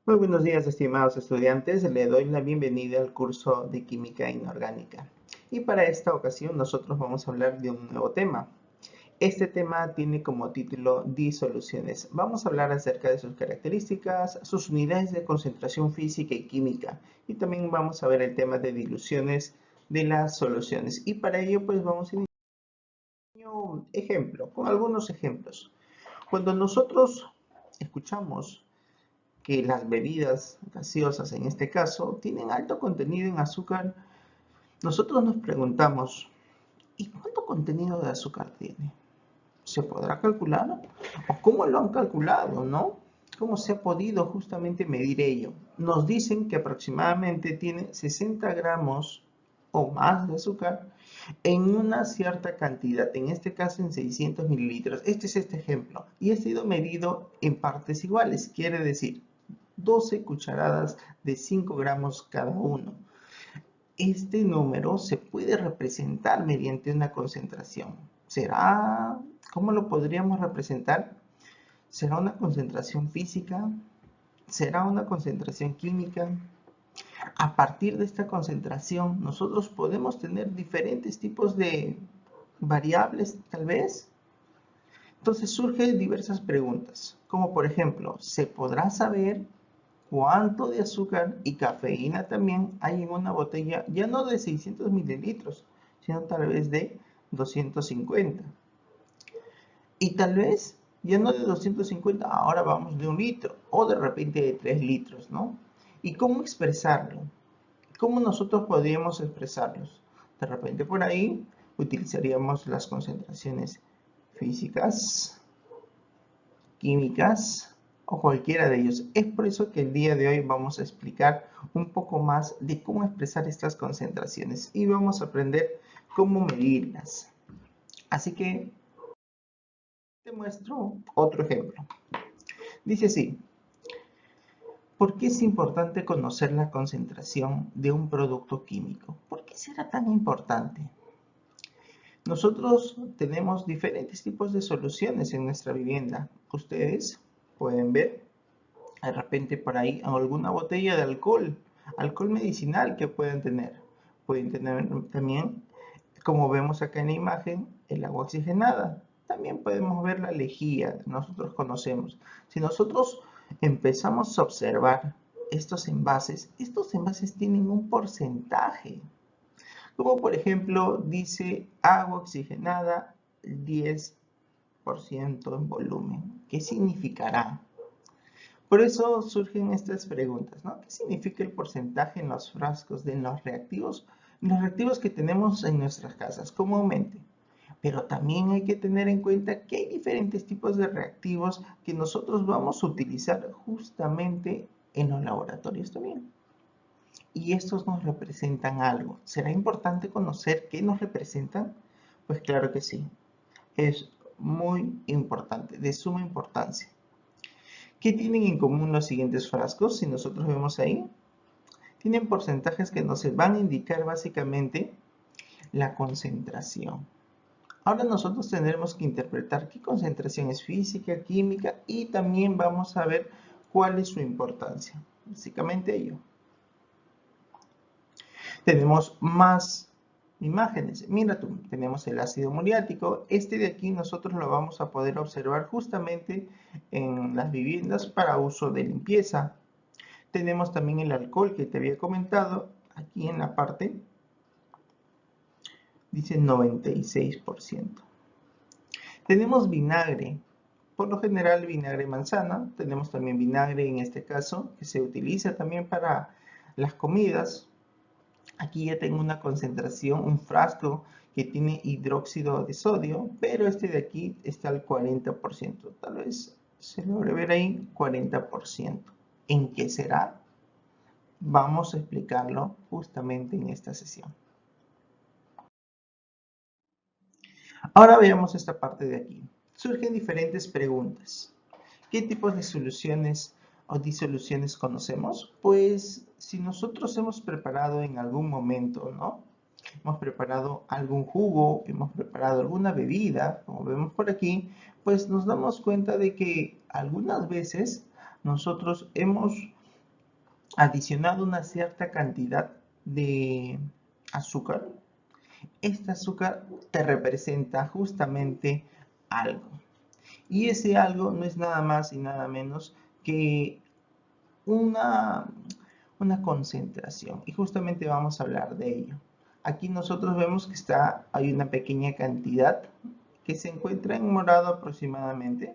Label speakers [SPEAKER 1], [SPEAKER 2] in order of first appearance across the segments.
[SPEAKER 1] Muy buenos días, estimados estudiantes. Le doy la bienvenida al curso de Química Inorgánica. Y para esta ocasión nosotros vamos a hablar de un nuevo tema. Este tema tiene como título disoluciones. Vamos a hablar acerca de sus características, sus unidades de concentración física y química. Y también vamos a ver el tema de diluciones de las soluciones. Y para ello pues vamos a iniciar un ejemplo, con algunos ejemplos. Cuando nosotros escuchamos que las bebidas gaseosas, en este caso, tienen alto contenido en azúcar, nosotros nos preguntamos, ¿y cuánto contenido de azúcar tiene? ¿Se podrá calcular? ¿O cómo lo han calculado, no? ¿Cómo se ha podido justamente medir ello? Nos dicen que aproximadamente tiene 60 gramos o más de azúcar en una cierta cantidad, en este caso en 600 mililitros. Este es este ejemplo y ha sido medido en partes iguales, quiere decir 12 cucharadas de 5 gramos cada uno. Este número se puede representar mediante una concentración. ¿Será? ¿Cómo lo podríamos representar? ¿Será una concentración física? ¿Será una concentración química? A partir de esta concentración, nosotros podemos tener diferentes tipos de variables, tal vez. Entonces surgen diversas preguntas, como por ejemplo, ¿se podrá saber cuánto de azúcar y cafeína también hay en una botella, ya no de 600 mililitros, sino tal vez de 250? Y tal vez ya no de 250, ahora vamos de 1 litro o de repente de 3 litros, ¿no? ¿Y cómo expresarlo? ¿Cómo nosotros podríamos expresarlos? De repente por ahí utilizaríamos las concentraciones físicas, químicas o cualquiera de ellos. Es por eso que el día de hoy vamos a explicar un poco más de cómo expresar estas concentraciones y vamos a aprender cómo medirlas. Así que te muestro otro ejemplo. Dice así: ¿por qué es importante conocer la concentración de un producto químico? ¿Por qué será tan importante? Nosotros tenemos diferentes tipos de soluciones en nuestra vivienda. Ustedes pueden ver de repente por ahí alguna botella de alcohol, alcohol medicinal que pueden tener. Pueden tener también, como vemos acá en la imagen, el agua oxigenada. También podemos ver la lejía, nosotros conocemos. Si nosotros empezamos a observar estos envases tienen un porcentaje. Como por ejemplo dice agua oxigenada 10% en volumen. ¿Qué significará? Por eso surgen estas preguntas, ¿no? ¿Qué significa el porcentaje en los frascos de los reactivos que tenemos en nuestras casas comúnmente? Pero también hay que tener en cuenta que hay diferentes tipos de reactivos que nosotros vamos a utilizar justamente en los laboratorios también. Y estos nos representan algo. ¿Será importante conocer qué nos representan? Pues claro que sí. Es muy importante, de suma importancia. ¿Qué tienen en común los siguientes frascos? Si nosotros vemos ahí, tienen porcentajes que nos van a indicar básicamente la concentración. Ahora nosotros tendremos que interpretar qué concentración es física, química y también vamos a ver cuál es su importancia. Básicamente ello. Tenemos más imágenes. Mira tú, tenemos el ácido muriático. Este de aquí nosotros lo vamos a poder observar justamente en las viviendas para uso de limpieza. Tenemos también el alcohol que te había comentado. Aquí en la parte dice 96%. Tenemos vinagre. Por lo general vinagre manzana. Tenemos también vinagre en este caso que se utiliza también para las comidas. Aquí ya tengo una concentración, un frasco que tiene hidróxido de sodio, pero este de aquí está al 40%. Tal vez se logre ver ahí 40%. ¿En qué será? Vamos a explicarlo justamente en esta sesión. Ahora veamos esta parte de aquí. Surgen diferentes preguntas. ¿Qué tipos de soluciones o disoluciones conocemos? Pues si nosotros hemos preparado en algún momento, ¿no? Hemos preparado algún jugo, hemos preparado alguna bebida, como vemos por aquí, pues nos damos cuenta de que algunas veces nosotros hemos adicionado una cierta cantidad de azúcar, este azúcar te representa justamente algo. Y ese algo no es nada más y nada menos que una, una concentración. Y justamente vamos a hablar de ello. Aquí nosotros vemos que hay una pequeña cantidad que se encuentra en morado aproximadamente.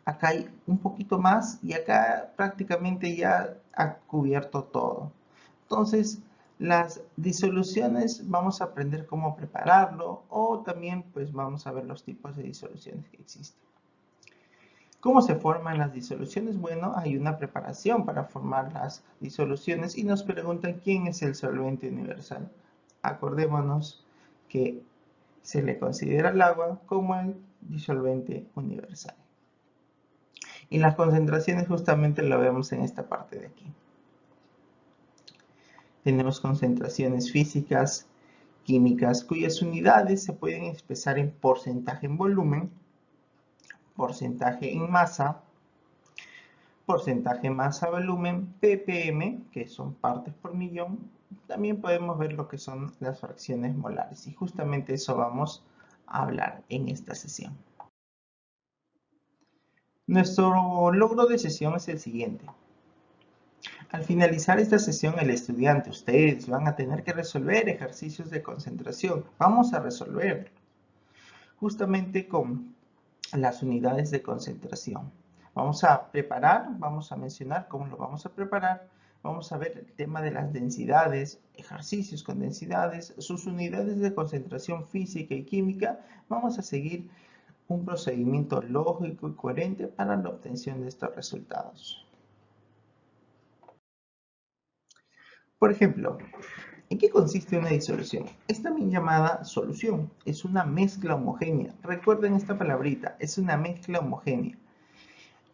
[SPEAKER 1] Acá hay un poquito más y acá prácticamente ya ha cubierto todo. Entonces, las disoluciones vamos a aprender cómo prepararlo o también pues vamos a ver los tipos de disoluciones que existen. ¿Cómo se forman las disoluciones? Bueno, hay una preparación para formar las disoluciones y nos preguntan quién es el solvente universal. Acordémonos que se le considera al agua como el disolvente universal. Y las concentraciones justamente lo vemos en esta parte de aquí. Tenemos concentraciones físicas, químicas, cuyas unidades se pueden expresar en porcentaje en volumen, porcentaje en masa, porcentaje masa-volumen, ppm, que son partes por millón. También podemos ver lo que son las fracciones molares y justamente eso vamos a hablar en esta sesión. Nuestro logro de sesión es el siguiente. Al finalizar esta sesión, el estudiante, ustedes van a tener que resolver ejercicios de concentración. Vamos a resolver justamente con las unidades de concentración. Vamos a preparar, vamos a mencionar cómo lo vamos a preparar. Vamos a ver el tema de las densidades, ejercicios con densidades, sus unidades de concentración física y química. Vamos a seguir un procedimiento lógico y coherente para la obtención de estos resultados. Por ejemplo, ¿en qué consiste una disolución? Es también llamada solución. Es una mezcla homogénea. Recuerden esta palabrita, es una mezcla homogénea.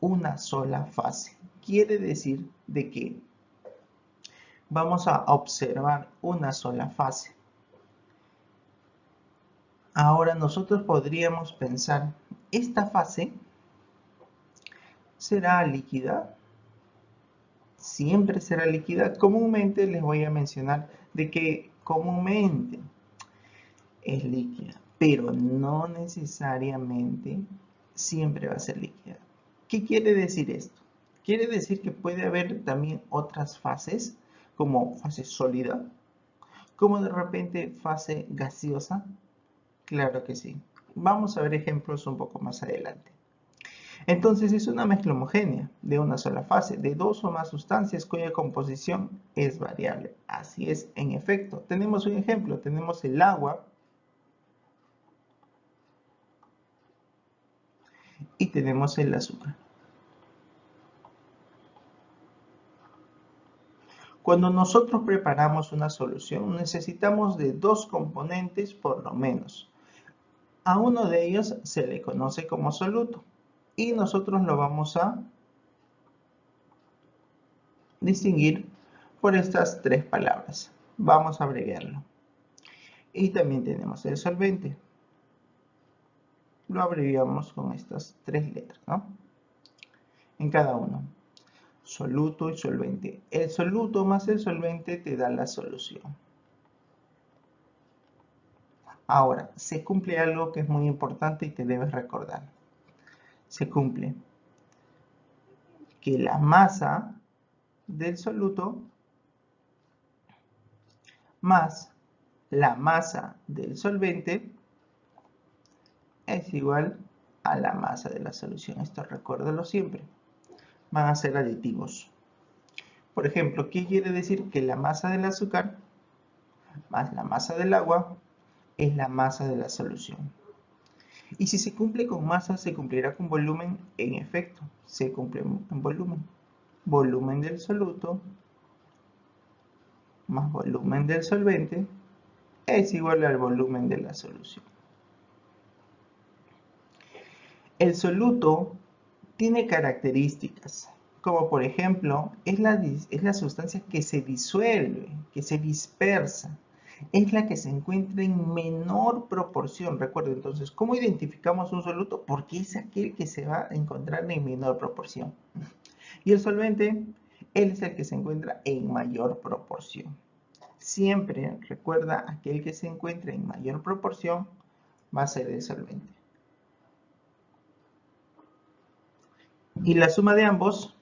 [SPEAKER 1] Una sola fase. Quiere decir de que vamos a observar una sola fase. Ahora nosotros podríamos pensar, ¿esta fase será líquida? Siempre será líquida. Comúnmente les voy a mencionar de que comúnmente es líquida, pero no necesariamente siempre va a ser líquida. ¿Qué quiere decir esto? Quiere decir que puede haber también otras fases, como fase sólida, como de repente fase gaseosa. Claro que sí. Vamos a ver ejemplos un poco más adelante. Entonces es una mezcla homogénea de una sola fase, de dos o más sustancias cuya composición es variable. Así es, en efecto. Tenemos un ejemplo, tenemos el agua y tenemos el azúcar. Cuando nosotros preparamos una solución, necesitamos de dos componentes por lo menos. A uno de ellos se le conoce como soluto y nosotros lo vamos a distinguir por estas tres palabras. Vamos a abreviarlo. Y también tenemos el solvente. Lo abreviamos con estas tres letras, ¿no? En cada uno. Soluto y solvente. El soluto más el solvente te da la solución. Ahora, se cumple algo que es muy importante y te debes recordar. Se cumple que la masa del soluto más la masa del solvente es igual a la masa de la solución. Esto recuérdalo siempre. Van a ser aditivos. Por ejemplo, ¿qué quiere decir? Que la masa del azúcar más la masa del agua es la masa de la solución. Y si se cumple con masa, se cumplirá con volumen. En efecto, se cumple en volumen. Volumen del soluto más volumen del solvente es igual al volumen de la solución. El soluto tiene características, como por ejemplo, es la sustancia que se disuelve, que se dispersa. Es la que se encuentra en menor proporción. Recuerden entonces, ¿cómo identificamos un soluto? Porque es aquel que se va a encontrar en menor proporción. Y el solvente Él es el que se encuentra en mayor proporción. Siempre recuerda, aquel que se encuentre en mayor proporción va a ser el solvente. Y la suma de ambos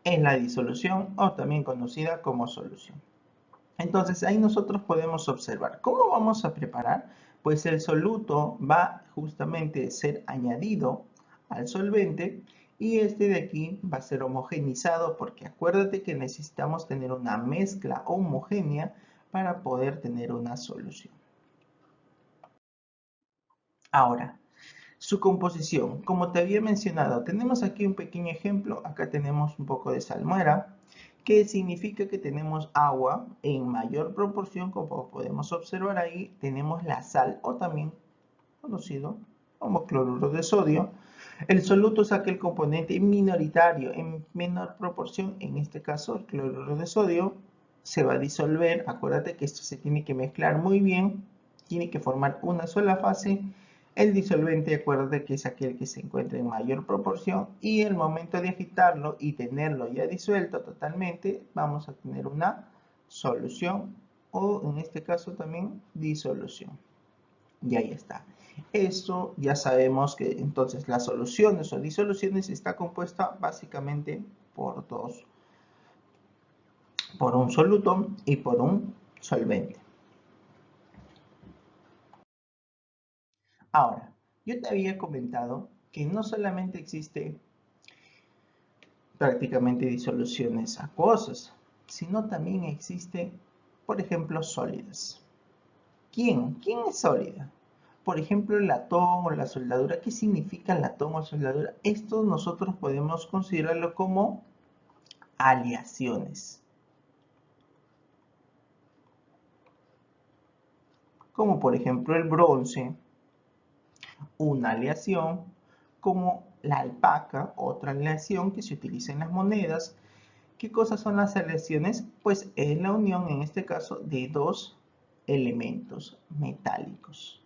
[SPEAKER 1] es la disolución, o también conocida como solución. Entonces ahí nosotros podemos observar cómo vamos a preparar. Pues el soluto va justamente a ser añadido al solvente y este de aquí va a ser homogenizado, porque acuérdate que necesitamos tener una mezcla homogénea para poder tener una solución. Ahora, su composición, como te había mencionado, tenemos aquí un pequeño ejemplo. Acá tenemos un poco de salmuera, que significa que tenemos agua en mayor proporción. Como podemos observar ahí, tenemos la sal, o también conocido como cloruro de sodio. El soluto es aquel componente minoritario en menor proporción. En este caso, el cloruro de sodio se va a disolver. Acuérdate que esto se tiene que mezclar muy bien, tiene que formar una sola fase. El disolvente, acuérdate que es aquel que se encuentra en mayor proporción, y el momento de agitarlo y tenerlo ya disuelto totalmente, vamos a tener una solución, o en este caso también disolución. Y ahí está. Esto ya sabemos que entonces las soluciones o disoluciones está compuesta básicamente por dos, por un soluto y por un solvente. Ahora, yo te había comentado que no solamente existe prácticamente disoluciones acuosas, sino también existe, por ejemplo, sólidas. ¿Quién es sólida? Por ejemplo, el latón o la soldadura. ¿Qué significa latón o soldadura? Esto nosotros podemos considerarlo como aleaciones. Como por ejemplo el bronce, una aleación, como la alpaca, otra aleación que se utiliza en las monedas. ¿Qué cosas son las aleaciones? Pues es la unión, en este caso, de dos elementos metálicos.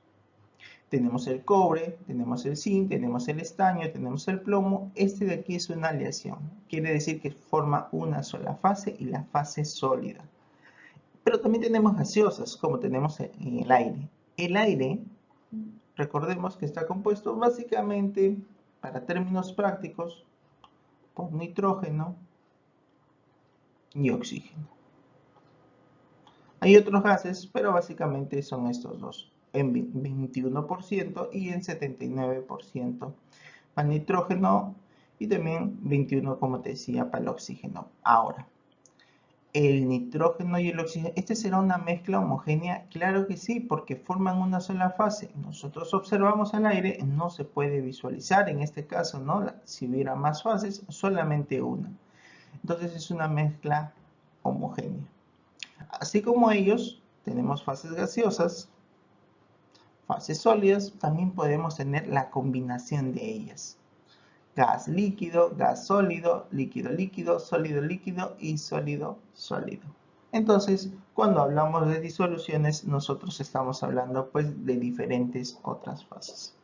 [SPEAKER 1] Tenemos el cobre, tenemos el zinc, tenemos el estaño, tenemos el plomo. Este de aquí es una aleación. Quiere decir que forma una sola fase, y la fase sólida. Pero también tenemos gaseosas, como tenemos en el aire. El aire, recordemos que está compuesto básicamente, para términos prácticos, por nitrógeno y oxígeno. Hay otros gases, pero básicamente son estos dos, en 21% y en 79% para el nitrógeno, y también 21%, como te decía, para el oxígeno. Ahora, el nitrógeno y el oxígeno, ¿este será una mezcla homogénea? Claro que sí, porque forman una sola fase. Nosotros observamos el aire, no se puede visualizar en este caso, ¿no? Si hubiera más fases, solamente una. Entonces es una mezcla homogénea. Así como ellos, tenemos fases gaseosas, fases sólidas, también podemos tener la combinación de ellas. Gas líquido, gas sólido, líquido líquido, sólido líquido y sólido sólido. Entonces, cuando hablamos de disoluciones, nosotros estamos hablando pues de diferentes otras fases.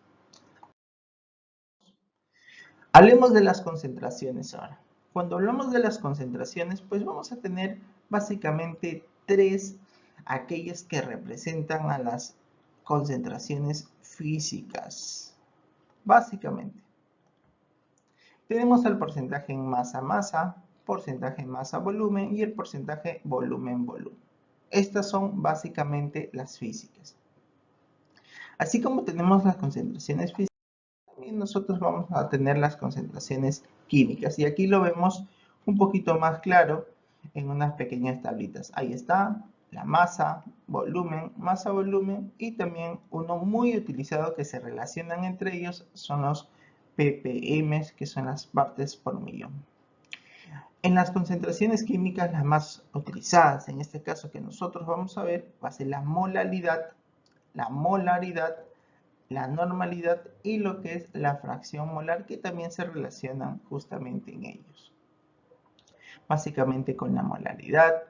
[SPEAKER 1] Hablemos de las concentraciones ahora. Cuando hablamos de las concentraciones, pues vamos a tener básicamente tres, aquellas que representan a las concentraciones físicas. Básicamente, tenemos el porcentaje en masa-masa, porcentaje masa-volumen y el porcentaje volumen-volumen. Estas son básicamente las físicas. Así como tenemos las concentraciones físicas, también nosotros vamos a tener las concentraciones químicas. Y aquí lo vemos un poquito más claro en unas pequeñas tablitas. Ahí está la masa, volumen, y también uno muy utilizado que se relacionan entre ellos son los ppm, que son las partes por millón. En las concentraciones químicas, las más utilizadas, en este caso que nosotros vamos a ver, va a ser la molaridad, la normalidad y lo que es la fracción molar, que también se relacionan justamente en ellos. Básicamente con la molaridad.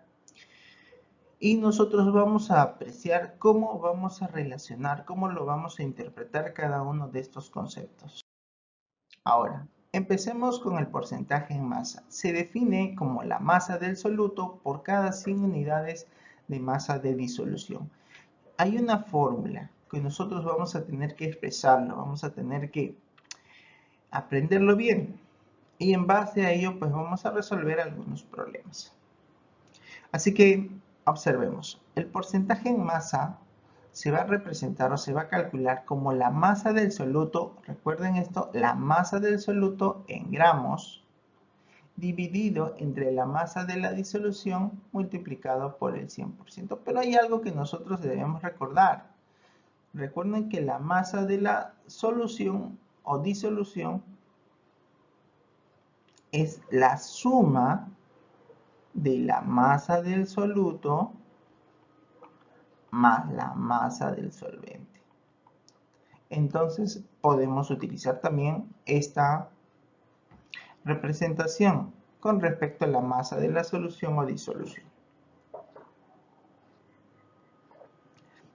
[SPEAKER 1] Y nosotros vamos a apreciar cómo vamos a relacionar, cómo lo vamos a interpretar cada uno de estos conceptos. Ahora, Empecemos con el porcentaje en masa. Se define como la masa del soluto por cada 100 unidades de masa de disolución. Hay una fórmula que nosotros vamos a tener que expresarlo, vamos a tener que aprenderlo bien. Y en base a ello, pues vamos a resolver algunos problemas. Así que observemos. El porcentaje en masa se va a representar o se va a calcular como la masa del soluto, recuerden esto, la masa del soluto en gramos dividido entre la masa de la disolución multiplicado por el 100%. Pero hay algo que nosotros debemos recordar. Recuerden que la masa de la solución o disolución es la suma de la masa del soluto más la masa del solvente. Entonces podemos utilizar también esta representación con respecto a la masa de la solución o disolución.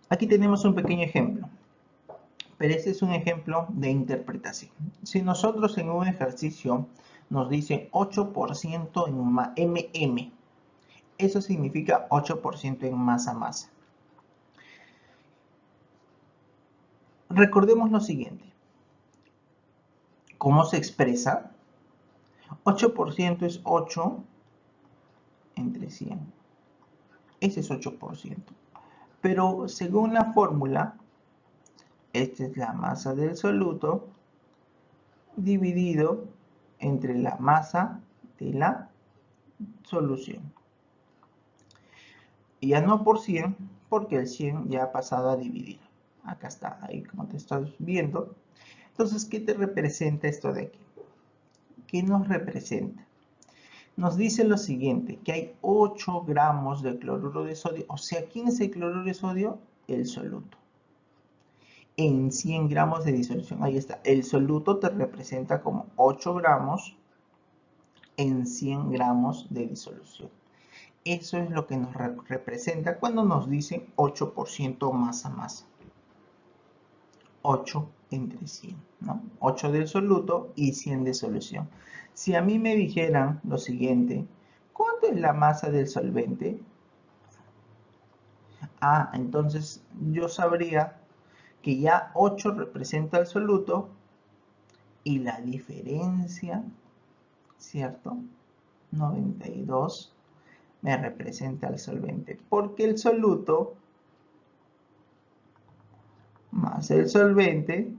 [SPEAKER 1] Aquí tenemos un pequeño ejemplo, pero este es un ejemplo de interpretación. Si nosotros en un ejercicio nos dicen 8% en mm, eso significa 8% en masa-masa. Recordemos lo siguiente. ¿Cómo se expresa? 8% es 8 entre 100. Ese es 8%. Pero según la fórmula, esta es la masa del soluto dividido entre la masa de la solución. Y ya no por 100, porque el 100 ya ha pasado a dividir. Acá está, ahí como te estás viendo. Entonces, ¿qué te representa esto de aquí? ¿Qué nos representa? Nos dice lo siguiente, que hay 8 gramos de cloruro de sodio. O sea, ¿quién es el cloruro de sodio? El soluto. En 100 gramos de disolución. Ahí está. El soluto te representa como 8 gramos en 100 gramos de disolución. Eso es lo que nos representa cuando nos dicen 8% masa-masa. 8 entre 100, ¿no? 8 del soluto y 100 de solución. Si a mí me dijeran lo siguiente, ¿cuánto es la masa del solvente? Ah, entonces yo sabría que ya 8 representa el soluto y la diferencia, ¿cierto? 92 me representa el solvente, porque el soluto más el solvente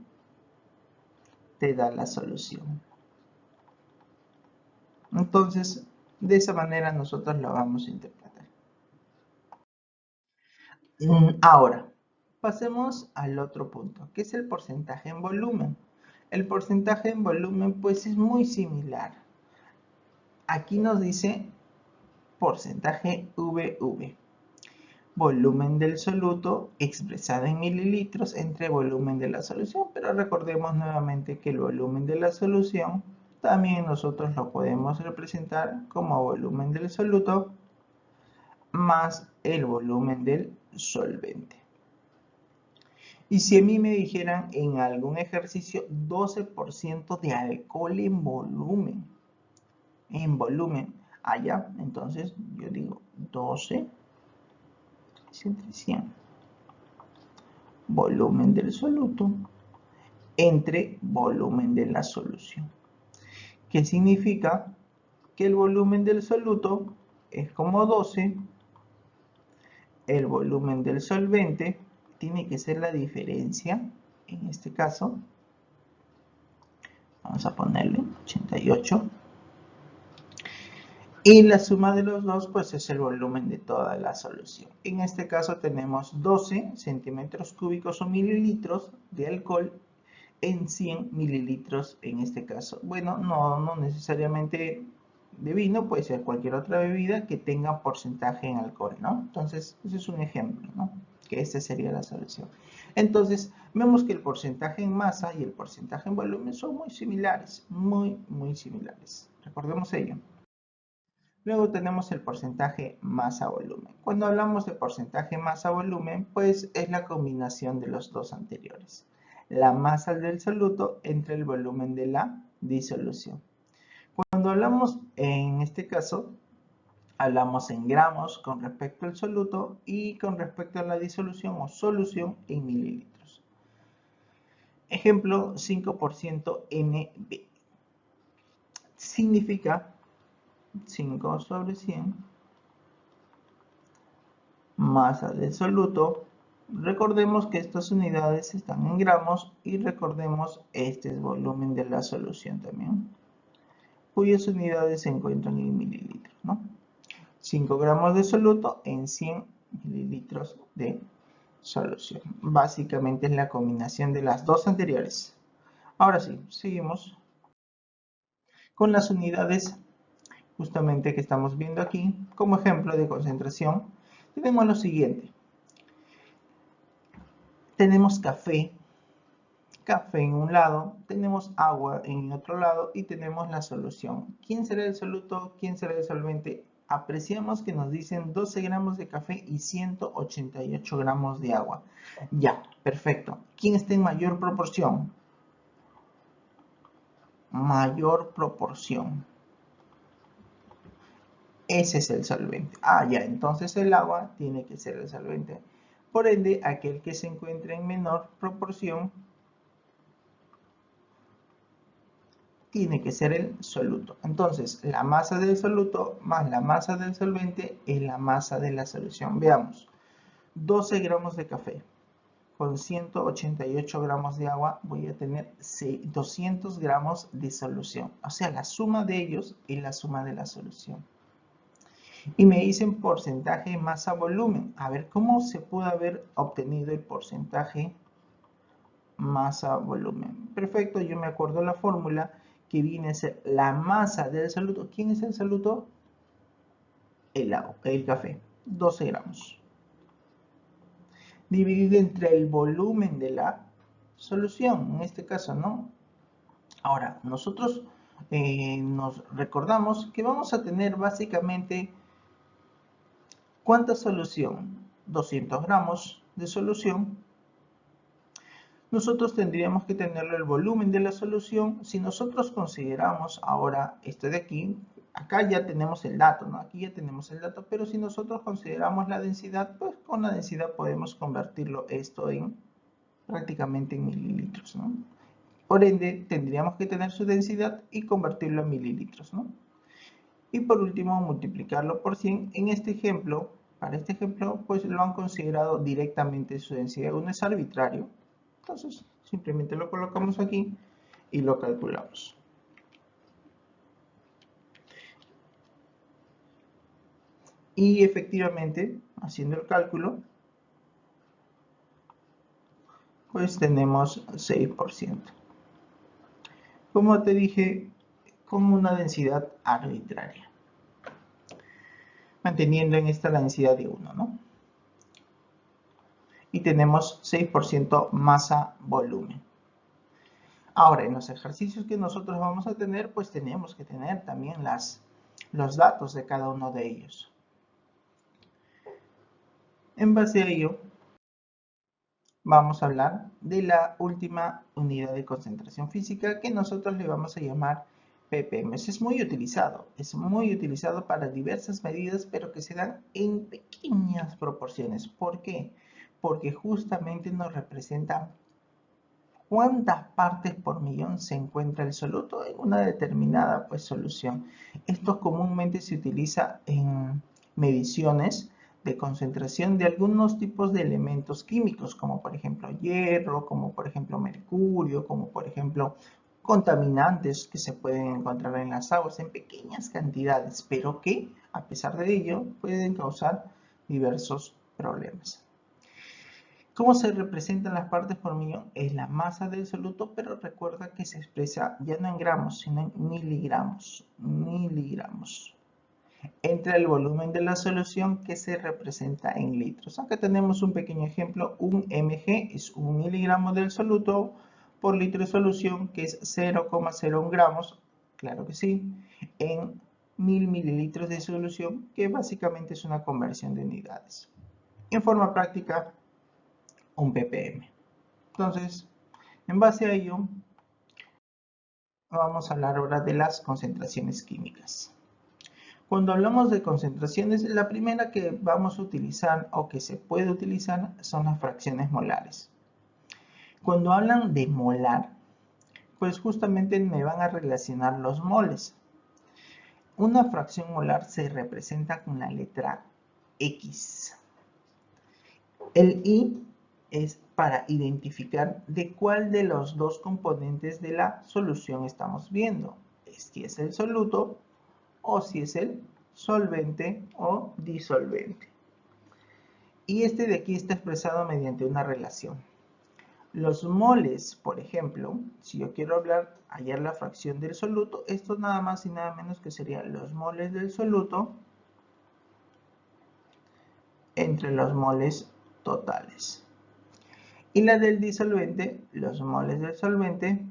[SPEAKER 1] te da la solución. Entonces, de esa manera nosotros lo vamos a interpretar. Ahora, pasemos al otro punto, que es el porcentaje en volumen. El porcentaje en volumen, pues, es muy similar. Aquí nos dice porcentaje VV. Volumen del soluto expresado en mililitros entre volumen de la solución. Pero recordemos nuevamente que el volumen de la solución también nosotros lo podemos representar como volumen del soluto más el volumen del solvente. Y si a mí me dijeran en algún ejercicio 12% de alcohol en volumen, allá, entonces yo digo 12 entre 100, volumen del soluto entre volumen de la solución. ¿Qué significa? Que el volumen del soluto es como 12, el volumen del solvente tiene que ser la diferencia, en este caso, vamos a ponerle 88, y la suma de los dos, pues es el volumen de toda la solución. En este caso tenemos 12 centímetros cúbicos o mililitros de alcohol en 100 mililitros en este caso. Bueno, no necesariamente de vino, puede ser cualquier otra bebida que tenga porcentaje en alcohol, ¿no? Entonces, ese es un ejemplo, ¿no? Que esta sería la solución. Entonces, vemos que el porcentaje en masa y el porcentaje en volumen son muy similares, muy similares. Recordemos ello. Luego tenemos el porcentaje masa-volumen. Cuando hablamos de porcentaje masa-volumen, pues es la combinación de los dos anteriores. La masa del soluto entre el volumen de la disolución. Cuando hablamos en este caso, hablamos en gramos con respecto al soluto y con respecto a la disolución o solución en mililitros. Ejemplo 5% NB. Significa 5 sobre 100 masa del soluto. Recordemos que estas unidades están en gramos y recordemos este es volumen de la solución también, cuyas unidades se encuentran en mililitros, ¿no? 5 gramos de soluto en 100 mililitros de solución. Básicamente es la combinación de las dos anteriores. Ahora sí, seguimos con las unidades justamente que estamos viendo aquí. Como ejemplo de concentración, tenemos lo siguiente. Tenemos café en un lado, tenemos agua en otro lado y tenemos la solución. ¿Quién será el soluto? ¿Quién será el solvente? Apreciamos que nos dicen 12 gramos de café y 188 gramos de agua. Ya, perfecto. ¿Quién está en mayor proporción? Mayor proporción. Ese es el solvente. Ya, entonces el agua tiene que ser el solvente. Por ende, aquel que se encuentre en menor proporción tiene que ser el soluto. Entonces, la masa del soluto más la masa del solvente es la masa de la solución. Veamos, 12 gramos de café con 188 gramos de agua voy a tener 200 gramos de solución. O sea, la suma de ellos es la suma de la solución. Y me dicen porcentaje masa volumen. A ver, ¿cómo se pudo haber obtenido el porcentaje masa volumen? Perfecto, yo me acuerdo la fórmula que viene a ser la masa del soluto. ¿Quién es el soluto? El agua, el café, 12 gramos. Dividido entre el volumen de la solución, en este caso, ¿no? Ahora, nosotros nos recordamos que vamos a tener básicamente, ¿cuánta solución? 200 gramos de solución. Nosotros tendríamos que tenerlo el volumen de la solución. Si nosotros consideramos ahora esto de aquí, acá ya tenemos el dato, ¿no? Aquí ya tenemos el dato, pero si nosotros consideramos la densidad, pues con la densidad podemos convertirlo esto en prácticamente en mililitros, ¿no? Por ende, tendríamos que tener su densidad y convertirlo en mililitros, ¿no? Y por último, multiplicarlo por 100. En este ejemplo, para este ejemplo, pues lo han considerado directamente su densidad. No es arbitrario. Entonces, simplemente lo colocamos aquí y lo calculamos. Y efectivamente, haciendo el cálculo, pues tenemos 6%. Como te dije, con una densidad arbitraria. Manteniendo en esta la densidad de 1, ¿no? Y tenemos 6% masa volumen. Ahora, en los ejercicios que nosotros vamos a tener, pues tenemos que tener también los datos de cada uno de ellos. En base a ello, vamos a hablar de la última unidad de concentración física que nosotros le vamos a llamar ppm. Es muy utilizado para diversas medidas, pero que se dan en pequeñas proporciones. ¿Por qué? Porque justamente nos representa cuántas partes por millón se encuentra el soluto en una determinada solución. Esto comúnmente se utiliza en mediciones de concentración de algunos tipos de elementos químicos, como por ejemplo hierro, como por ejemplo mercurio, como por ejemplo contaminantes que se pueden encontrar en las aguas en pequeñas cantidades, pero que a pesar de ello pueden causar diversos problemas. ¿Cómo se representan las partes por millón? Es la masa del soluto, pero recuerda que se expresa ya no en gramos, sino en miligramos. Entre el volumen de la solución que se representa en litros. Acá tenemos un pequeño ejemplo. Un mg es 1 miligramo del soluto por litro de solución, que es 0,01 gramos, claro que sí, en 1000 mililitros de solución, que básicamente es una conversión de unidades. En forma práctica, un ppm. Entonces, en base a ello, Vamos a hablar ahora de las concentraciones químicas. Cuando hablamos de concentraciones, la primera que vamos a utilizar o que se puede utilizar son las fracciones molares. Cuando hablan de molar, pues justamente me van a relacionar los moles. Una fracción molar se representa con la letra X. El I es para identificar de cuál de los dos componentes de la solución estamos viendo. Si es el soluto o si es el solvente o disolvente. Y este de aquí está expresado mediante una relación. Los moles, por ejemplo, si yo quiero hallar la fracción del soluto, esto nada más y nada menos que serían los moles del soluto entre los moles totales. Y la del disolvente, los moles del solvente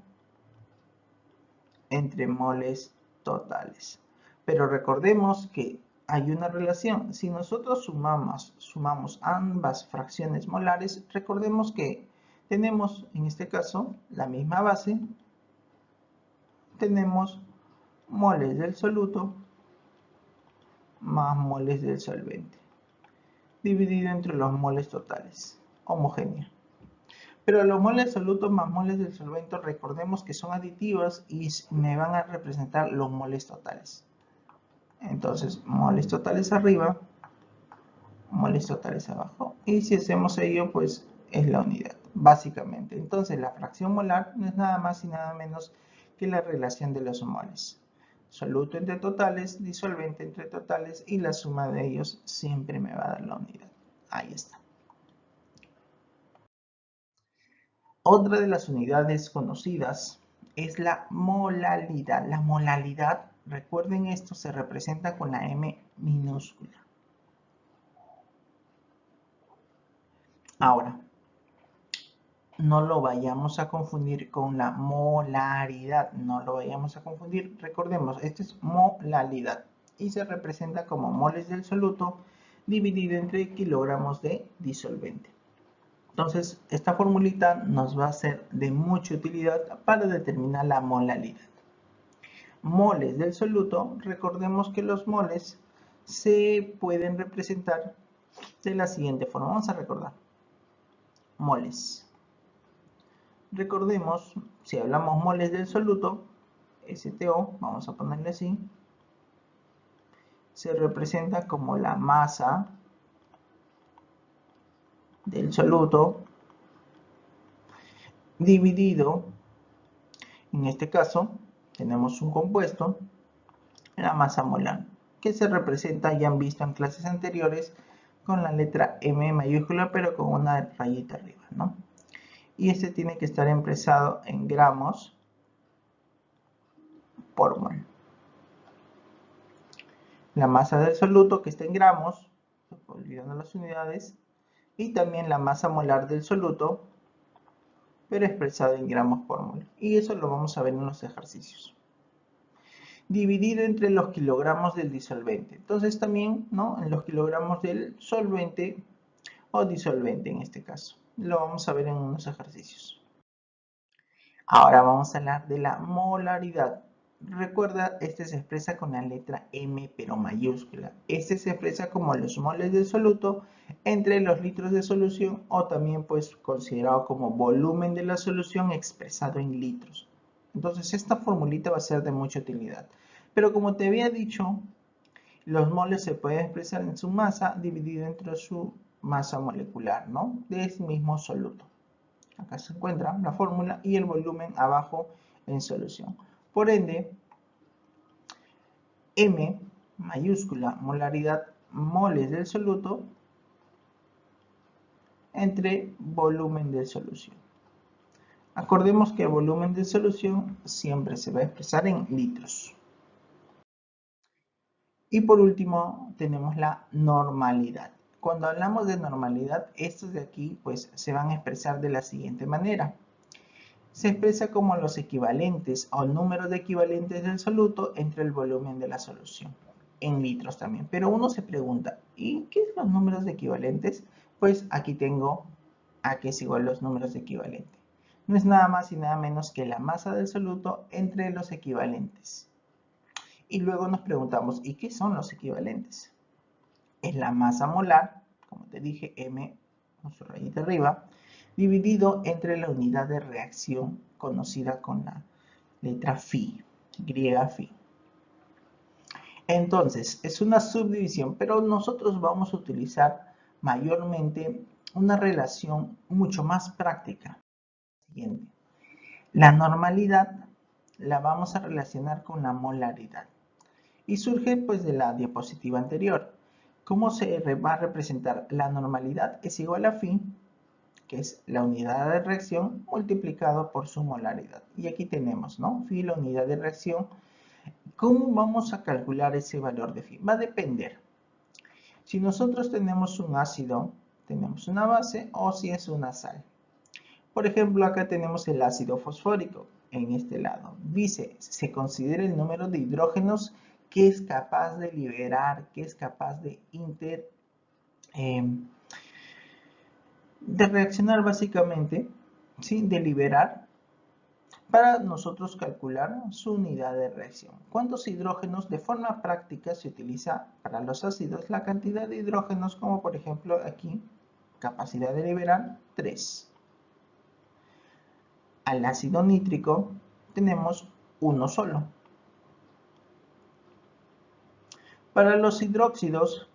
[SPEAKER 1] entre moles totales. Pero recordemos que hay una relación. Si nosotros sumamos ambas fracciones molares, recordemos que tenemos en este caso la misma base, tenemos moles del soluto más moles del solvente, dividido entre los moles totales, homogénea. Pero los moles solutos más moles del solvente, recordemos que son aditivos y me van a representar los moles totales. Entonces, moles totales arriba, moles totales abajo. Y si hacemos ello, pues es la unidad, básicamente. Entonces, la fracción molar no es nada más y nada menos que la relación de los moles. Soluto entre totales, disolvente entre totales, y la suma de ellos siempre me va a dar la unidad. Ahí está. Otra de las unidades conocidas es la molalidad. La molalidad, recuerden esto, se representa con la M minúscula. Ahora, no lo vayamos a confundir con la molaridad. No lo vayamos a confundir. Recordemos, esto es molalidad y se representa como moles del soluto dividido entre kilogramos de disolvente. Entonces, esta formulita nos va a ser de mucha utilidad para determinar la molalidad. Moles del soluto, recordemos que los moles se pueden representar de la siguiente forma. Vamos a recordar. Moles. Recordemos, si hablamos moles del soluto, STO, vamos a ponerle así, se representa como la masa del soluto dividido, en este caso, tenemos un compuesto, la masa molar, que se representa, ya han visto en clases anteriores, con la letra M mayúscula, pero con una rayita arriba, ¿no? Y este tiene que estar expresado en gramos por mol. La masa del soluto, que está en gramos, olvidando las unidades, y también la masa molar del soluto, pero expresado en gramos por mol. Y eso lo vamos a ver en los ejercicios. Dividido entre los kilogramos del disolvente. Entonces también, ¿no?, en los kilogramos del solvente o disolvente en este caso. Lo vamos a ver en unos ejercicios. Ahora vamos a hablar de la molaridad. Recuerda, este se expresa con la letra M pero mayúscula. Este se expresa como los moles del soluto entre los litros de solución, o también pues considerado como volumen de la solución expresado en litros. Entonces esta formulita va a ser de mucha utilidad. Pero como te había dicho, los moles se pueden expresar en su masa dividido entre su masa molecular, ¿no?, de ese mismo soluto. Acá se encuentra la fórmula y el volumen abajo en solución. Por ende, M mayúscula, molaridad, moles del soluto entre volumen de solución. Acordemos que el volumen de solución siempre se va a expresar en litros. Y por último tenemos la normalidad. Cuando hablamos de normalidad, estos de aquí pues se van a expresar de la siguiente manera. Se expresa como los equivalentes o números de equivalentes del soluto entre el volumen de la solución, en litros también. Pero uno se pregunta, ¿y qué son los números de equivalentes? Pues aquí tengo A que es igual a los números de equivalente. no es nada más y nada menos que la masa del soluto entre los equivalentes. Y luego nos preguntamos, ¿y qué son los equivalentes? Es la masa molar, como te dije, M con su rayita arriba, dividido entre la unidad de reacción conocida con la letra Phi, griega Phi. Entonces, es una subdivisión, pero nosotros vamos a utilizar mayormente una relación mucho más práctica. Siguiente. La normalidad la vamos a relacionar con la molaridad. Y surge pues de la diapositiva anterior. ¿Cómo se va a representar? La normalidad es igual a phi, que es la unidad de reacción, multiplicado por su molaridad. Y aquí tenemos, ¿no? Phi, la unidad de reacción. ¿Cómo vamos a calcular ese valor de phi? Va a depender. Si nosotros tenemos un ácido, tenemos una base, o si es una sal. Por ejemplo, acá tenemos el ácido fosfórico en este lado. Dice, se considera el número de hidrógenos que es capaz de liberar, que es capaz de reaccionar básicamente, ¿sí? De liberar, para nosotros calcular su unidad de reacción. ¿Cuántos hidrógenos? De forma práctica se utiliza para los ácidos la cantidad de hidrógenos, como por ejemplo aquí, capacidad de liberar 3. Al ácido nítrico tenemos uno solo. Para los hidróxidos,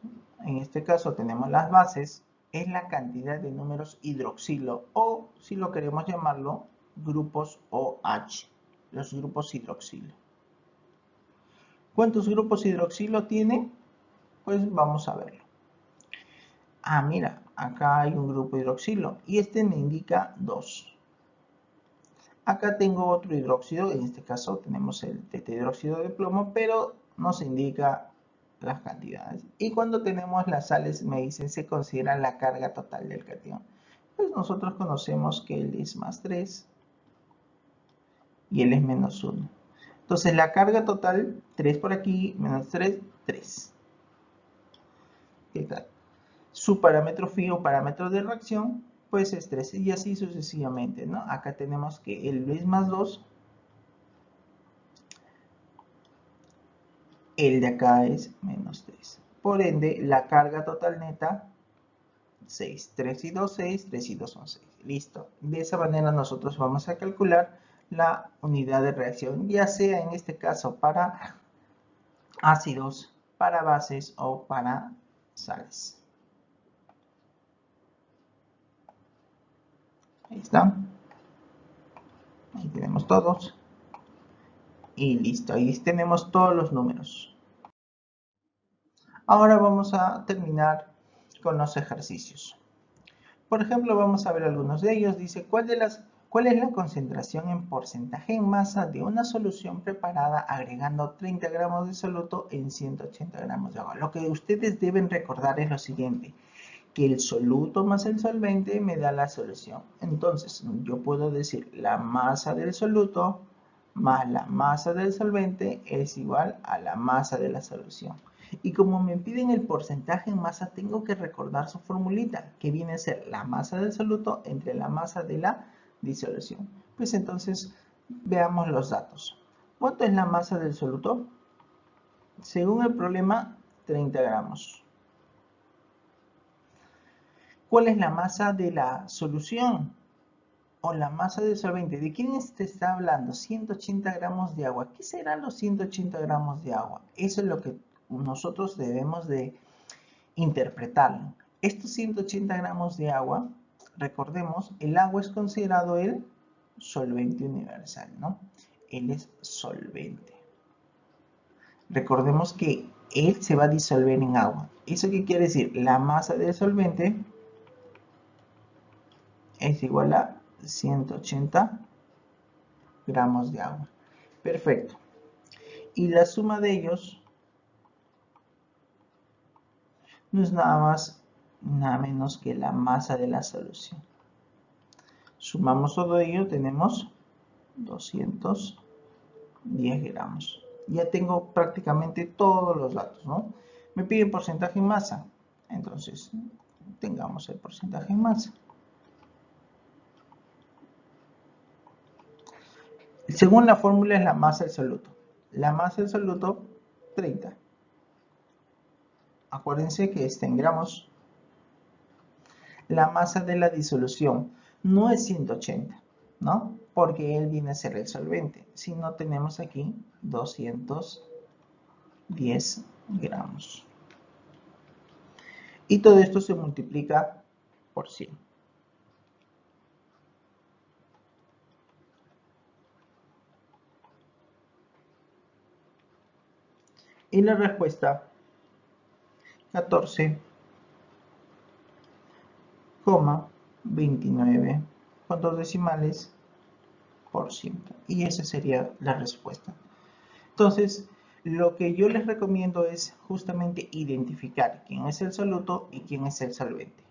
[SPEAKER 1] en este caso tenemos las bases, es la cantidad de números hidroxilo, o si lo queremos llamarlo, grupos OH, los grupos hidroxilo. ¿Cuántos grupos hidroxilo tiene? Pues vamos a verlo. Ah, mira, acá hay un grupo hidroxilo y este me indica 2. Acá tengo otro hidróxido, en este caso tenemos el tetrahidróxido de plomo, pero nos indica las cantidades. Y cuando tenemos las sales, me dicen, se considera la carga total del catión. Pues nosotros conocemos que él es más 3 y él es menos 1. Entonces la carga total, 3 por aquí, menos 3, 3. ¿Qué tal? Su parámetro phi o parámetro de reacción, pues es 3 y así sucesivamente, ¿no? Acá tenemos que él es más 2. El de acá es menos 3. Por ende, la carga total neta, 6. 3 y 2, 6. 3 y 2 son 6. Listo. De esa manera nosotros vamos a calcular la unidad de reacción, ya sea en este caso para ácidos, para bases o para sales. Ahí está. Ahí tenemos todos. Y listo. Ahí tenemos todos los números. Ahora vamos a terminar con los ejercicios. Por ejemplo, vamos a ver algunos de ellos. Dice, ¿cuál es la concentración en porcentaje en masa de una solución preparada agregando 30 gramos de soluto en 180 gramos de agua? Lo que ustedes deben recordar es lo siguiente, que el soluto más el solvente me da la solución. Entonces, yo puedo decir la masa del soluto más la masa del solvente es igual a la masa de la solución. Y como me piden el porcentaje en masa, tengo que recordar su formulita, que viene a ser la masa del soluto entre la masa de la disolución. Pues entonces, veamos los datos. ¿Cuánto es la masa del soluto? Según el problema, 30 gramos. ¿Cuál es la masa de la solución? O la masa del solvente. ¿De quién te está hablando? 180 gramos de agua. ¿Qué serán los 180 gramos de agua? Eso es lo que nosotros debemos de interpretarlo. Estos 180 gramos de agua, recordemos, el agua es considerado el solvente universal, ¿no? Él es solvente. Recordemos que él se va a disolver en agua. ¿Eso qué quiere decir? La masa del solvente es igual a 180 gramos de agua. Perfecto. Y la suma de ellos no es nada más, nada menos que la masa de la solución. Sumamos todo ello, tenemos 210 gramos. Ya tengo prácticamente todos los datos, ¿no? Me piden porcentaje en masa. Entonces, tengamos el porcentaje en masa. Según la fórmula es la masa del soluto. La masa del soluto, 30. Acuérdense que está en gramos. La masa de la disolución no es 180, ¿no? Porque él viene a ser el solvente. Si no, tenemos aquí 210 gramos. Y todo esto se multiplica por 100. Y la respuesta, 14,29 con 2 decimales por ciento. Y esa sería la respuesta. Entonces, lo que yo les recomiendo es justamente identificar quién es el soluto y quién es el solvente.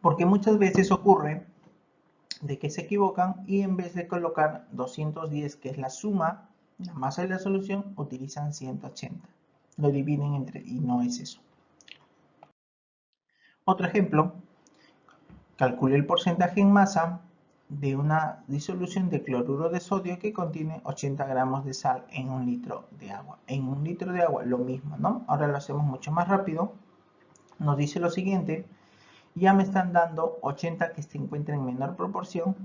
[SPEAKER 1] Porque muchas veces ocurre de que se equivocan y en vez de colocar 210, que es la suma, la masa de la solución, utilizan 180. Lo dividen entre y no es eso. Otro ejemplo, calcule el porcentaje en masa de una disolución de cloruro de sodio que contiene 80 gramos de sal en un litro de agua. En un litro de agua lo mismo, ¿no? Ahora lo hacemos mucho más rápido. Nos dice lo siguiente, ya me están dando 80 que se encuentran en menor proporción,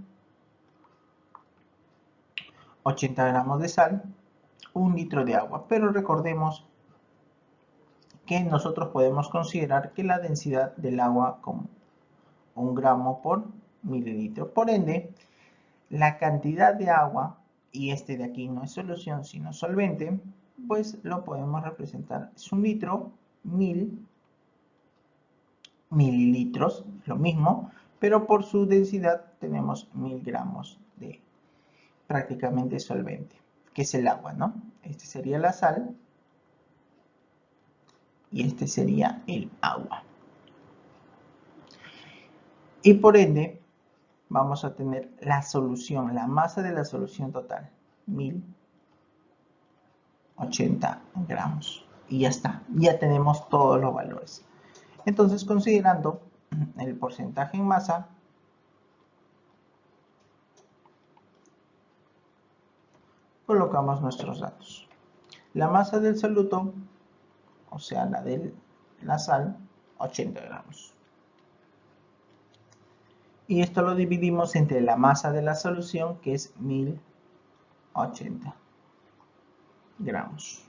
[SPEAKER 1] 80 gramos de sal, un litro de agua. Pero recordemos que nosotros podemos considerar que la densidad del agua como 1 gramo por mililitro. Por ende, la cantidad de agua, y este de aquí no es solución sino solvente, pues lo podemos representar. Es 1 litro, 1000 mililitros, lo mismo, pero por su densidad tenemos 1000 gramos de prácticamente solvente, que es el agua, ¿no? Este sería la sal y este sería el agua. Y por ende, vamos a tener la solución, la masa de la solución total, 1080 gramos. Y ya está, ya tenemos todos los valores. Entonces, considerando el porcentaje en masa, colocamos nuestros datos. La masa del soluto, o sea, la de la sal, 80 gramos. Y esto lo dividimos entre la masa de la solución, que es 1080 gramos.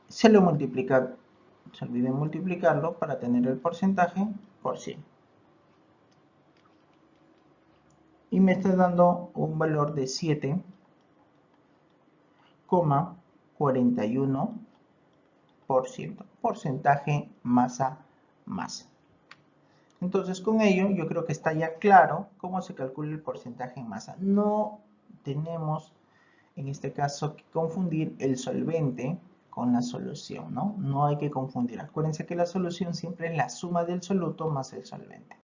[SPEAKER 1] Se lo multiplica, se olviden multiplicarlo para tener el porcentaje por 100. Y me está dando un valor de 7,41%. Porcentaje masa. Entonces, con ello, yo creo que está ya claro cómo se calcula el porcentaje en masa. No tenemos, en este caso, que confundir el solvente con la solución, ¿no? No hay que confundir. Acuérdense que la solución siempre es la suma del soluto más el solvente.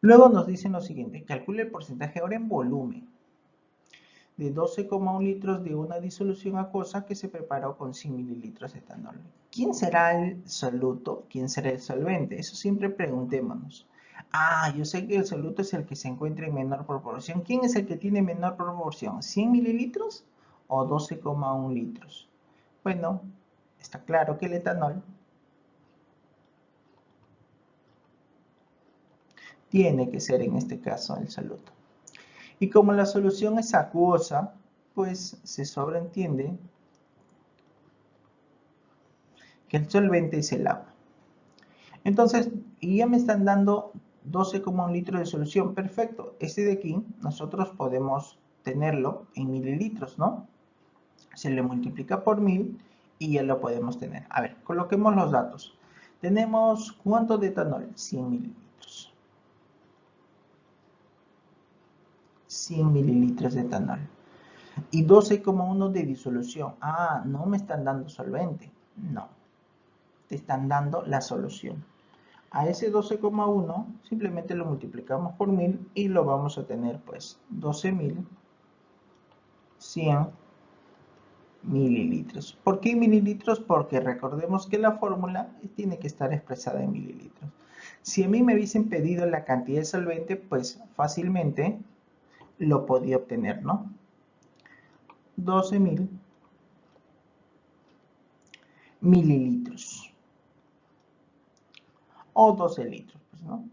[SPEAKER 1] Luego nos dicen lo siguiente, calcule el porcentaje ahora en volumen de 12,1 litros de una disolución acuosa que se preparó con 100 mililitros de etanol. ¿Quién será el soluto? ¿Quién será el solvente? Eso siempre preguntémonos. Yo sé que el soluto es el que se encuentra en menor proporción. ¿Quién es el que tiene menor proporción? ¿100 mililitros o 12,1 litros? Bueno, está claro que el etanol tiene que ser en este caso el soluto. Y como la solución es acuosa, pues se sobreentiende que el solvente es el agua. Entonces, y ya me están dando 12,1 litros de solución. Perfecto. Este de aquí, nosotros podemos tenerlo en mililitros, ¿no? Se le multiplica por 1000 y ya lo podemos tener. A ver, coloquemos los datos. Tenemos, ¿cuánto de etanol? 100 mililitros. 100 mililitros de etanol. Y 12,1 de disolución. No me están dando solvente. No. Te están dando la solución. A ese 12,1 simplemente lo multiplicamos por 1000 y lo vamos a tener pues 12.100 mililitros. ¿Por qué mililitros? Porque recordemos que la fórmula tiene que estar expresada en mililitros. Si a mí me hubiesen pedido la cantidad de solvente, pues fácilmente lo podía obtener, ¿no? 12.000 mililitros o 12 litros, pues, ¿no?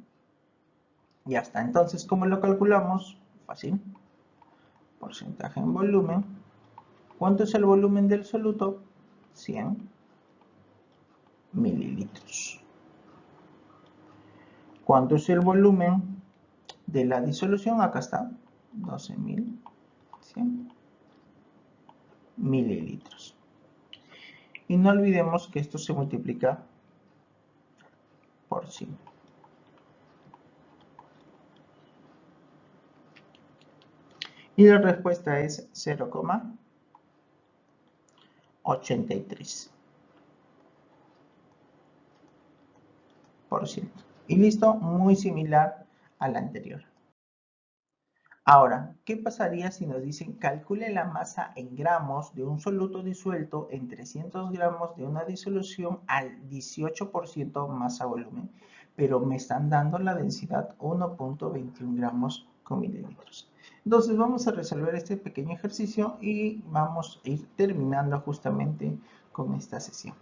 [SPEAKER 1] Ya está. Entonces, ¿cómo lo calculamos? Fácil. Porcentaje en volumen. ¿Cuánto es el volumen del soluto? 100 mililitros. ¿Cuánto es el volumen de la disolución? Acá está. 12.100 mililitros. Y no olvidemos que esto se multiplica por 100. Y la respuesta es 0,83%. Y listo, muy similar al anterior. Ahora, ¿qué pasaría si nos dicen calcule la masa en gramos de un soluto disuelto en 300 gramos de una disolución al 18% masa volumen, pero me están dando la densidad 1.21 gramos con mililitros? Entonces vamos a resolver este pequeño ejercicio y vamos a ir terminando justamente con esta sesión.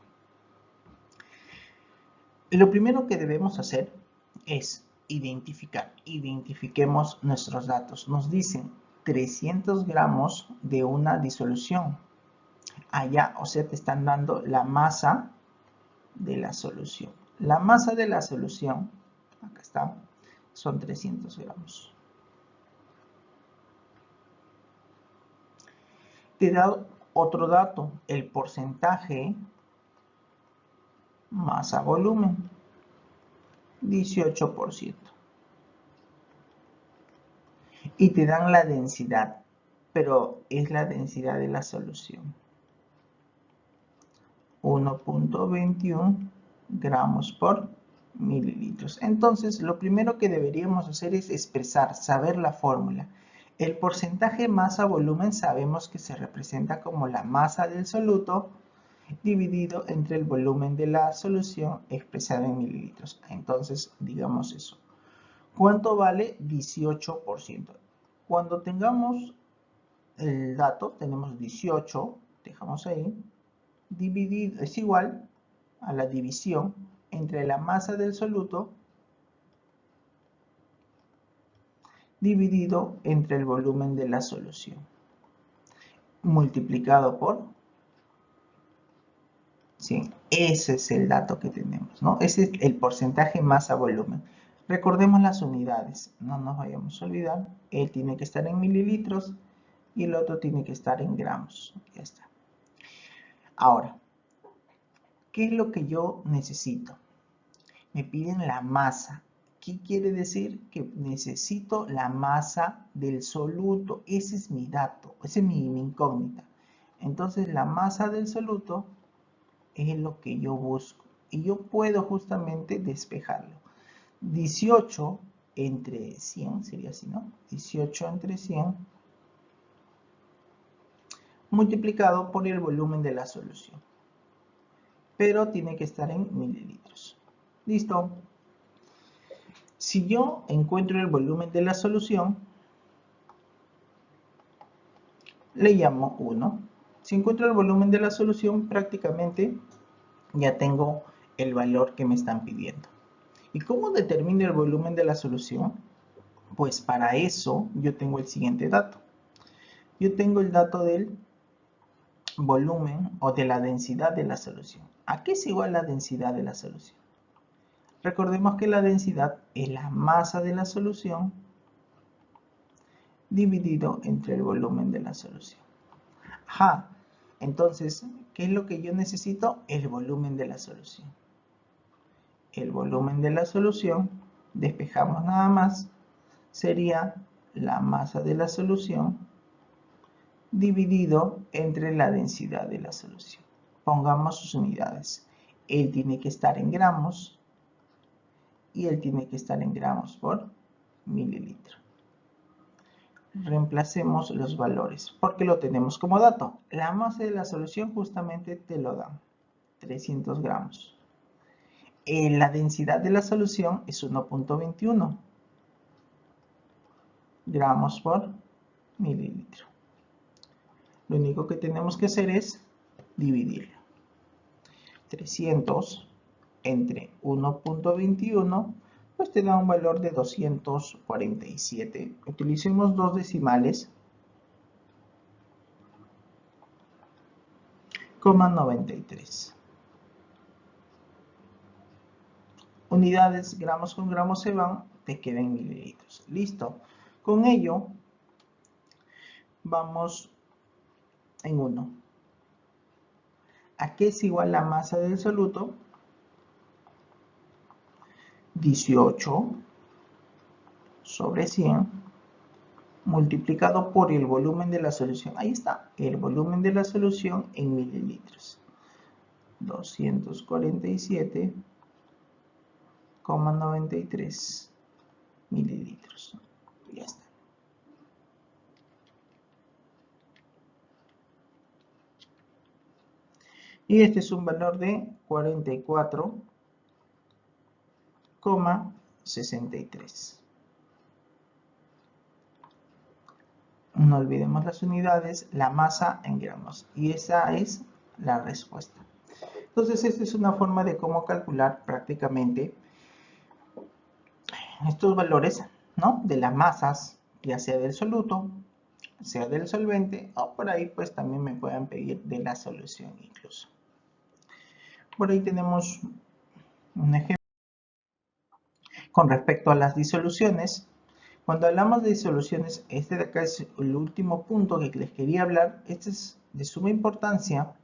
[SPEAKER 1] Lo primero que debemos hacer es identificar. Identifiquemos nuestros datos. Nos dicen 300 gramos de una disolución. Allá, o sea, te están dando la masa de la solución. La masa de la solución, acá está, son 300 gramos. Te da otro dato, el porcentaje masa volumen, 18%. Y te dan la densidad, pero es la densidad de la solución. 1.21 gramos por mililitros. Entonces, lo primero que deberíamos hacer es expresar, saber la fórmula. El porcentaje masa-volumen sabemos que se representa como la masa del soluto dividido entre el volumen de la solución expresado en mililitros. Entonces, digamos eso. ¿Cuánto vale 18%? Cuando tengamos el dato, tenemos 18, dejamos ahí, dividido, es igual a la división entre la masa del soluto dividido entre el volumen de la solución, multiplicado por 100. Ese es el dato que tenemos, ¿no? Ese es el porcentaje masa-volumen. Recordemos las unidades, no nos vayamos a olvidar. Él tiene que estar en mililitros y el otro tiene que estar en gramos. Ya está. Ahora, ¿qué es lo que yo necesito? Me piden la masa. ¿Qué quiere decir? Que necesito la masa del soluto. Ese es mi dato, esa es mi incógnita. Entonces la masa del soluto es lo que yo busco. Y yo puedo justamente despejarlo. 18 entre 100, sería así, ¿no? 18 entre 100 multiplicado por el volumen de la solución. Pero tiene que estar en mililitros. ¿Listo? Si yo encuentro el volumen de la solución, le llamo 1. Si encuentro el volumen de la solución, prácticamente ya tengo el valor que me están pidiendo. ¿Y cómo determino el volumen de la solución? Pues para eso yo tengo el siguiente dato. Yo tengo el dato del volumen o de la densidad de la solución. ¿A qué es igual la densidad de la solución? Recordemos que la densidad es la masa de la solución dividido entre el volumen de la solución. Ajá, entonces, ¿qué es lo que yo necesito? El volumen de la solución. El volumen de la solución, despejamos nada más, sería la masa de la solución dividido entre la densidad de la solución. Pongamos sus unidades. Él tiene que estar en gramos y él tiene que estar en gramos por mililitro. Reemplacemos los valores porque lo tenemos como dato. La masa de la solución justamente te lo dan, 300 gramos. la densidad de la solución es 1.21 gramos por mililitro. Lo único que tenemos que hacer es dividirlo. 300 entre 1.21, pues te da un valor de 247. Utilicemos dos decimales, 93. Unidades, gramos con gramos se van, te quedan mililitros. Listo. Con ello, vamos en 1. ¿A qué es igual la masa del soluto? 18 sobre 100 multiplicado por el volumen de la solución. Ahí está, el volumen de la solución en mililitros. 247,93 mililitros. Ya está. Y este es un valor de 44,63. No olvidemos las unidades, la masa en gramos. Y esa es la respuesta. Entonces, esta es una forma de cómo calcular prácticamente estos valores, ¿no? De las masas, ya sea del soluto, sea del solvente, o por ahí pues también me puedan pedir de la solución incluso. Por ahí tenemos un ejemplo. Con respecto a las disoluciones, cuando hablamos de disoluciones, este de acá es el último punto que les quería hablar. Este es de suma importancia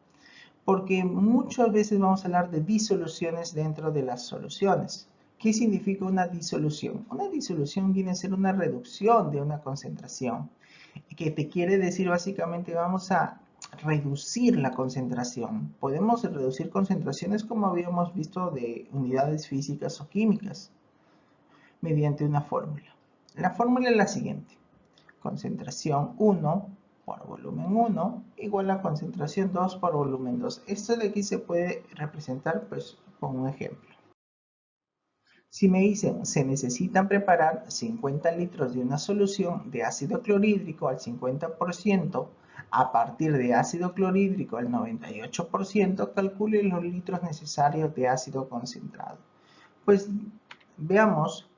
[SPEAKER 1] porque muchas veces vamos a hablar de disoluciones dentro de las soluciones. ¿Qué significa una disolución? Una disolución viene a ser una reducción de una concentración, que te quiere decir básicamente vamos a reducir la concentración. Podemos reducir concentraciones como habíamos visto de unidades físicas o químicas mediante una fórmula. La fórmula es la siguiente: concentración 1 por volumen 1 igual a concentración 2 por volumen 2. Esto de aquí se puede representar pues con un ejemplo. Si me dicen, se necesitan preparar 50 litros de una solución de ácido clorhídrico al 50%, a partir de ácido clorhídrico al 98%, calcule los litros necesarios de ácido concentrado. Pues veamos,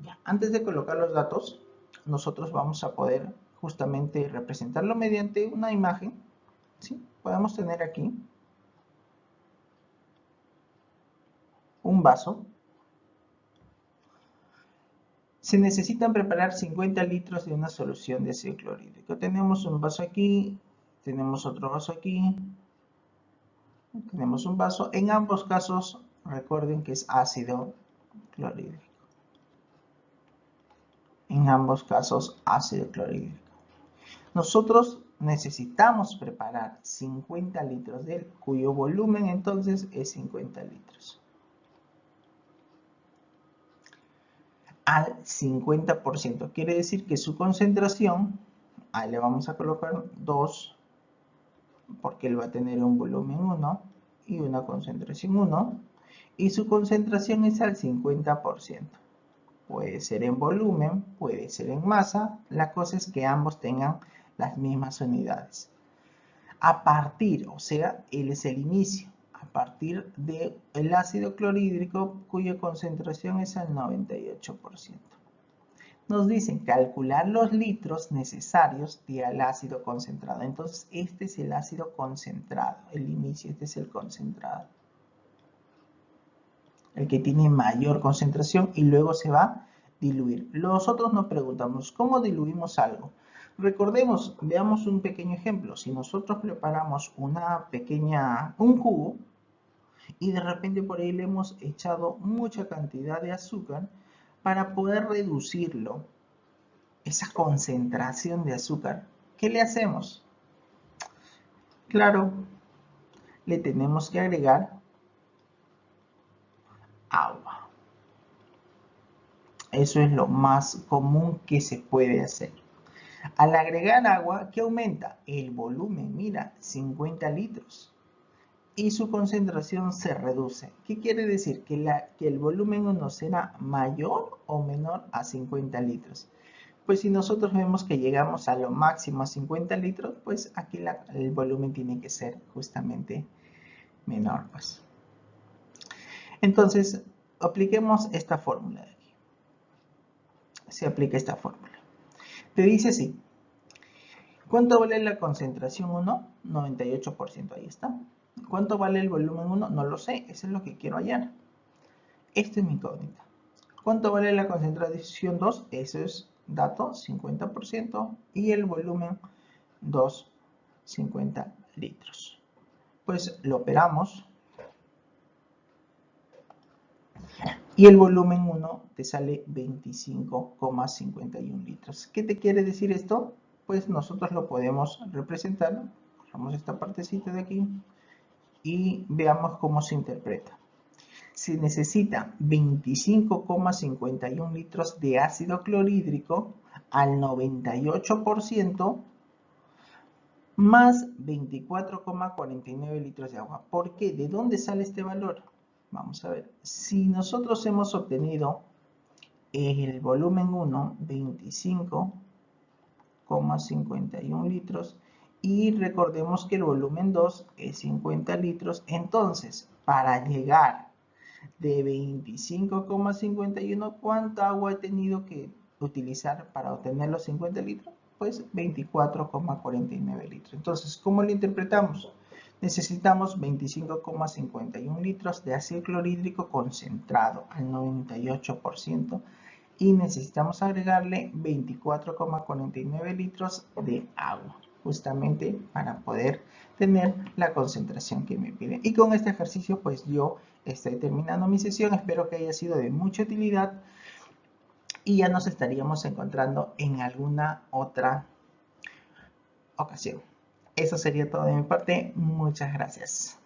[SPEAKER 1] ya, antes de colocar los datos, nosotros vamos a poder justamente representarlo mediante una imagen. ¿Sí? Podemos tener aquí un vaso. Se necesitan preparar 50 litros de una solución de ácido clorhídrico. Tenemos un vaso aquí, tenemos otro vaso aquí, tenemos un vaso. En ambos casos, recuerden que es ácido clorhídrico. En ambos casos, ácido clorhídrico. Nosotros necesitamos preparar 50 litros de él, cuyo volumen entonces es 50 litros. Al 50%. Quiere decir que su concentración, ahí le vamos a colocar 2, porque él va a tener un volumen 1 y una concentración 1, y su concentración es al 50%. Puede ser en volumen, puede ser en masa, la cosa es que ambos tengan las mismas unidades. A partir, o sea, él es el inicio, a partir del ácido clorhídrico cuya concentración es al 98%. Nos dicen calcular los litros necesarios del ácido concentrado. Entonces, este es el ácido concentrado, el inicio, este es el concentrado. El que tiene mayor concentración y luego se va a diluir. Los otros nos preguntamos, ¿cómo diluimos algo? Recordemos, veamos un pequeño ejemplo. Si nosotros preparamos un jugo y de repente por ahí le hemos echado mucha cantidad de azúcar para poder reducirlo, esa concentración de azúcar, ¿qué le hacemos? Claro, le tenemos que agregar agua. Eso es lo más común que se puede hacer. Al agregar agua, ¿qué aumenta? El volumen, mira, 50 litros. y su concentración se reduce. ¿Qué quiere decir? Que el volumen 1 será mayor o menor a 50 litros. Pues si nosotros vemos que llegamos a lo máximo a 50 litros, pues aquí el volumen tiene que ser justamente menor, pues. Entonces, apliquemos esta fórmula de aquí. Se aplica esta fórmula. Te dice así. ¿Cuánto vale la concentración 1? 98%, ahí está. ¿Cuánto vale el volumen 1? No lo sé, eso es lo que quiero hallar. Esta es mi incógnita. ¿Cuánto vale la concentración 2? Eso es dato, 50%. Y el volumen 2, 50 litros. Pues lo operamos. Y el volumen 1 te sale 25,51 litros. ¿Qué te quiere decir esto? Pues nosotros lo podemos representar. Borramos esta partecita de aquí y veamos cómo se interpreta. Se necesita 25,51 litros de ácido clorhídrico al 98% más 24,49 litros de agua. ¿Por qué? ¿De dónde sale este valor? Vamos a ver. Si nosotros hemos obtenido el volumen 1, 25,51 litros, y recordemos que el volumen 2 es 50 litros, entonces para llegar de 25,51, ¿cuánta agua he tenido que utilizar para obtener los 50 litros? Pues 24,49 litros. Entonces, ¿cómo lo interpretamos? Necesitamos 25,51 litros de ácido clorhídrico concentrado al 98% y necesitamos agregarle 24,49 litros de agua, justamente para poder tener la concentración que me piden. Y con este ejercicio pues yo estoy terminando mi sesión, espero que haya sido de mucha utilidad y ya nos estaríamos encontrando en alguna otra ocasión. Eso sería todo de mi parte, muchas gracias.